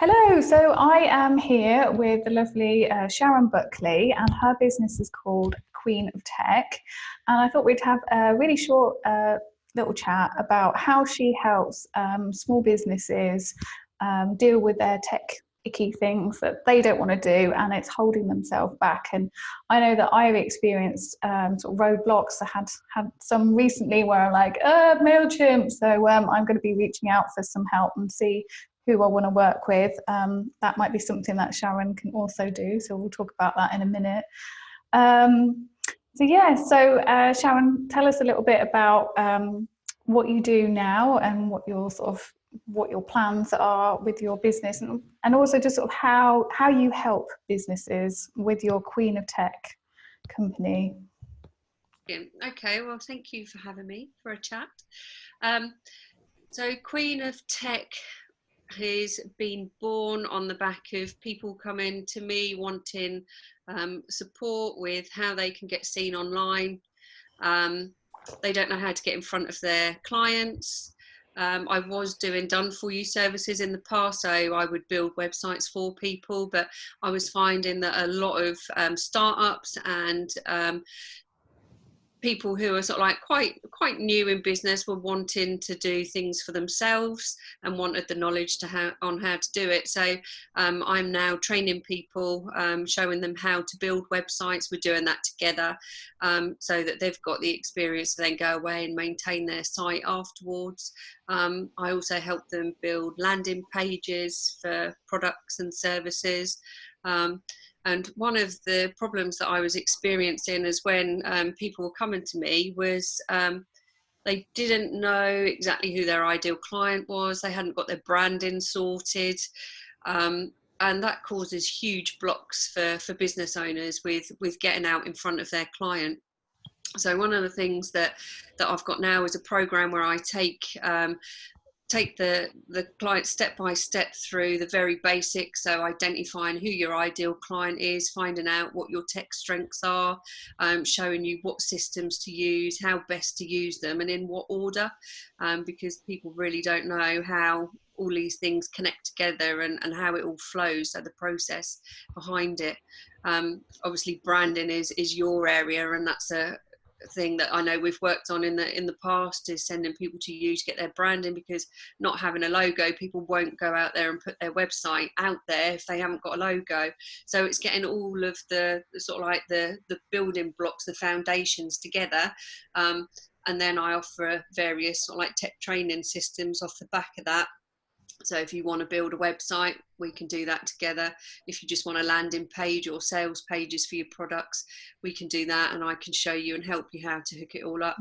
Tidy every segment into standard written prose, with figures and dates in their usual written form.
Hello, so I am here with the lovely Sharon Buckley, and her business is called Queen of Tech. And I thought we'd have a really short little chat about how she helps small businesses deal with their tech icky things that they don't want to do, and it's holding themselves back. And I know that I've experienced sort of roadblocks. I had some recently where I'm like, MailChimp, so I'm going to be reaching out for some help and see who I want to work with. That might be something that Sharon can also do. So we'll talk about that in a minute. Sharon, tell us a little bit about what you do now and what your plans are with your business, and also just sort of how you help businesses with your Queen of Tech company. Yeah. Okay, well, thank you for having me for a chat. So Queen of Tech has been born on the back of people coming to me wanting support with how they can get seen online. They don't know how to get in front of their clients. I was doing done for you services in the past, so I would build websites for people, but I was finding that a lot of startups and people who are sort of like quite new in business were wanting to do things for themselves and wanted the knowledge on how to do it. So I'm now training people, showing them how to build websites. We're doing that together, so that they've got the experience to then go away and maintain their site afterwards. I also help them build landing pages for products and services. And one of the problems that I was experiencing is when people were coming to me was they didn't know exactly who their ideal client was. They hadn't got their branding sorted. And that causes huge blocks for business owners with getting out in front of their client. So one of the things that I've got now is a program where I take the client step by step through the very basics, so identifying who your ideal client is, finding out what your tech strengths are, showing you what systems to use, how best to use them, and in what order, because people really don't know how all these things connect together and how it all flows, so the process behind it. Obviously branding is your area, and that's a thing that I know we've worked on in the past, is sending people to you to get their branding, because not having a logo, people won't go out there and put their website out there if they haven't got a logo. So it's getting all of the sort of like the building blocks, the foundations together, and then I offer various sort of like tech training systems off the back of that. So if you want to build a website, we can do that together. If you just want a landing page or sales pages for your products, we can do that, and I can show you and help you how to hook it all up.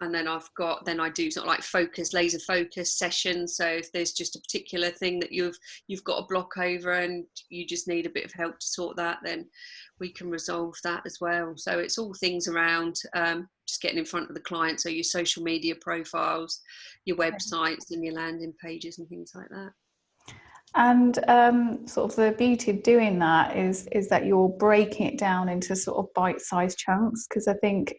And then I do sort of like laser focus sessions. So if there's just a particular thing that you've got a block over and you just need a bit of help to sort that, then we can resolve that as well. So it's all things around just getting in front of the client. So your social media profiles, your websites and your landing pages and things like that. And sort of the beauty of doing that is that you're breaking it down into sort of bite-sized chunks, because I think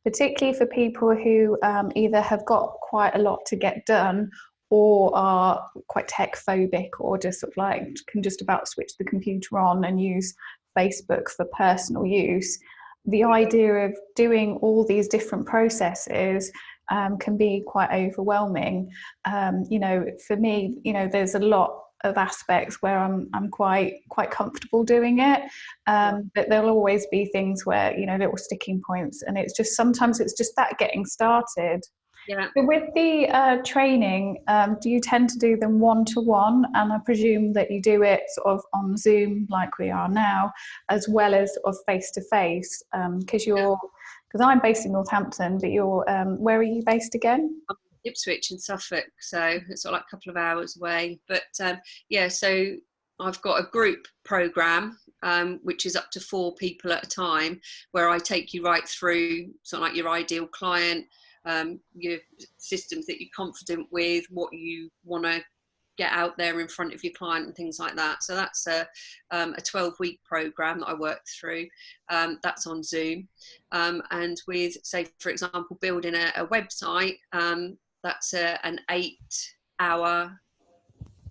particularly for people who either have got quite a lot to get done or are quite tech phobic, or just sort of like can just about switch the computer on and use Facebook for personal use, the idea of doing all these different processes can be quite overwhelming. For me, there's a lot of aspects where I'm quite comfortable doing it, but there'll always be things where little sticking points, and sometimes it's just that getting started. Yeah. But with the training, do you tend to do them one-to-one? And I presume that you do it sort of on Zoom like we are now, as well as sort of face-to-face, because I'm based in Northampton, but where are you based again? Ipswich in Suffolk, so it's sort of like a couple of hours away. But so I've got a group program which is up to 4 people at a time, where I take you right through sort of like your ideal client, your systems that you're confident with, what you want to get out there in front of your client and things like that. So that's a 12-week program that I work through. That's on Zoom, and with, say for example, building a website, that's an 8-hour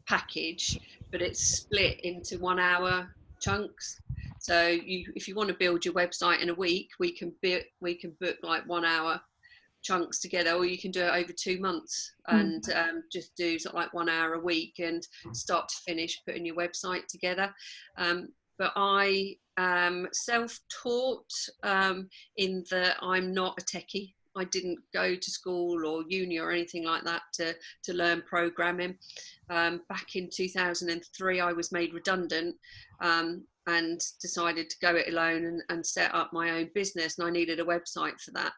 package, but it's split into 1 hour chunks. So if you want to build your website in a week, we can book like 1 hour chunks together, or you can do it over 2 months and just do sort of like 1 hour a week and start to finish putting your website together. But I self-taught in that I'm not a techie. I didn't go to school or uni or anything like that to learn programming. Back in 2003, I was made redundant and decided to go it alone and set up my own business. And I needed a website for that.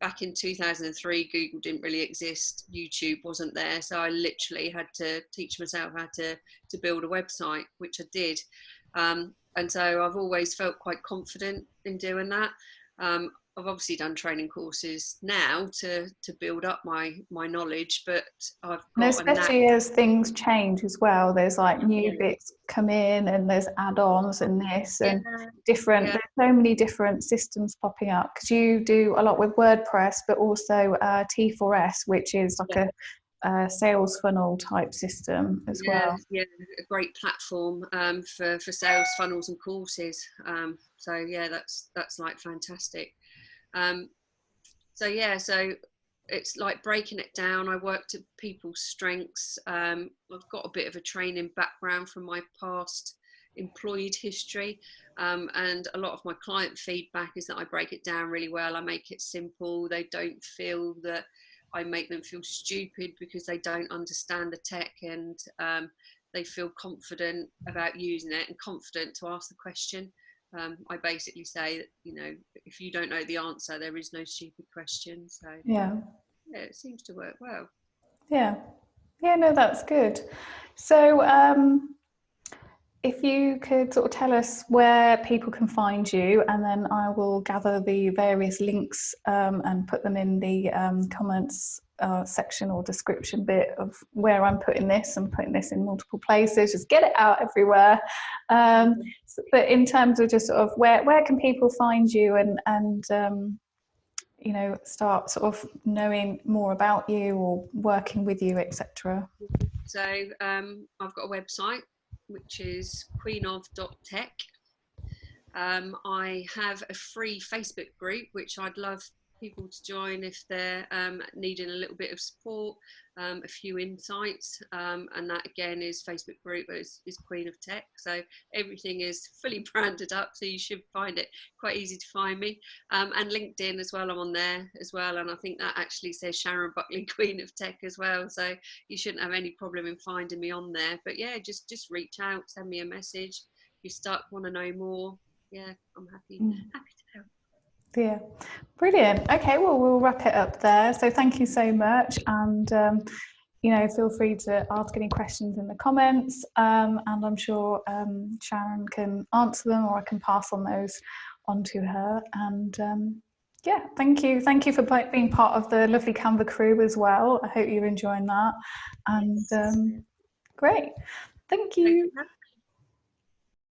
Back in 2003, Google didn't really exist. YouTube wasn't there. So I literally had to teach myself how to build a website, which I did. And so I've always felt quite confident in doing that. I've obviously done training courses now to build up my knowledge, but I've got especially as things change as well. There's like new bits come in, and there's add-ons and this and different. There's so many different systems popping up because you do a lot with WordPress, but also T4S, which is like a sales funnel type system as well. Yeah, a great platform for sales funnels and courses. So yeah, that's like fantastic. So it's like breaking it down. I work to people's strengths. I've got a bit of a training background from my past employed history, and a lot of my client feedback is that I break it down really well. I make it simple. They don't feel that I make them feel stupid because they don't understand the tech, and they feel confident about using it and confident to ask the question. I basically say that, if you don't know the answer, there is no stupid question. So yeah, it seems to work well. Yeah, no, that's good. So if you could sort of tell us where people can find you, and then I will gather the various links and put them in the comments section or description bit of where I'm putting this. I'm putting this in multiple places, just get it out everywhere. But in terms of just sort of where can people find you and start sort of knowing more about you or working with you, etc. So I've got a website, which is queenof.tech. I have a free Facebook group, which I'd love people to join if they're needing a little bit of support, a few insights, and that again is Facebook group is Queen of Tech. So everything is fully branded up, so you should find it quite easy to find me. And LinkedIn as well, I'm on there as well, and I think that actually says Sharon Buckley, Queen of Tech as well, so you shouldn't have any problem in finding me on there. But yeah, just reach out, send me a message if you're stuck, want to know more. Yeah, I'm happy to help. Yeah, brilliant. Okay, well, we'll wrap it up there. So thank you so much, and feel free to ask any questions in the comments, and I'm sure Sharon can answer them, or I can pass on those onto her. And thank you for being part of the lovely Canva crew as well. I hope you're enjoying that. And great, thank you.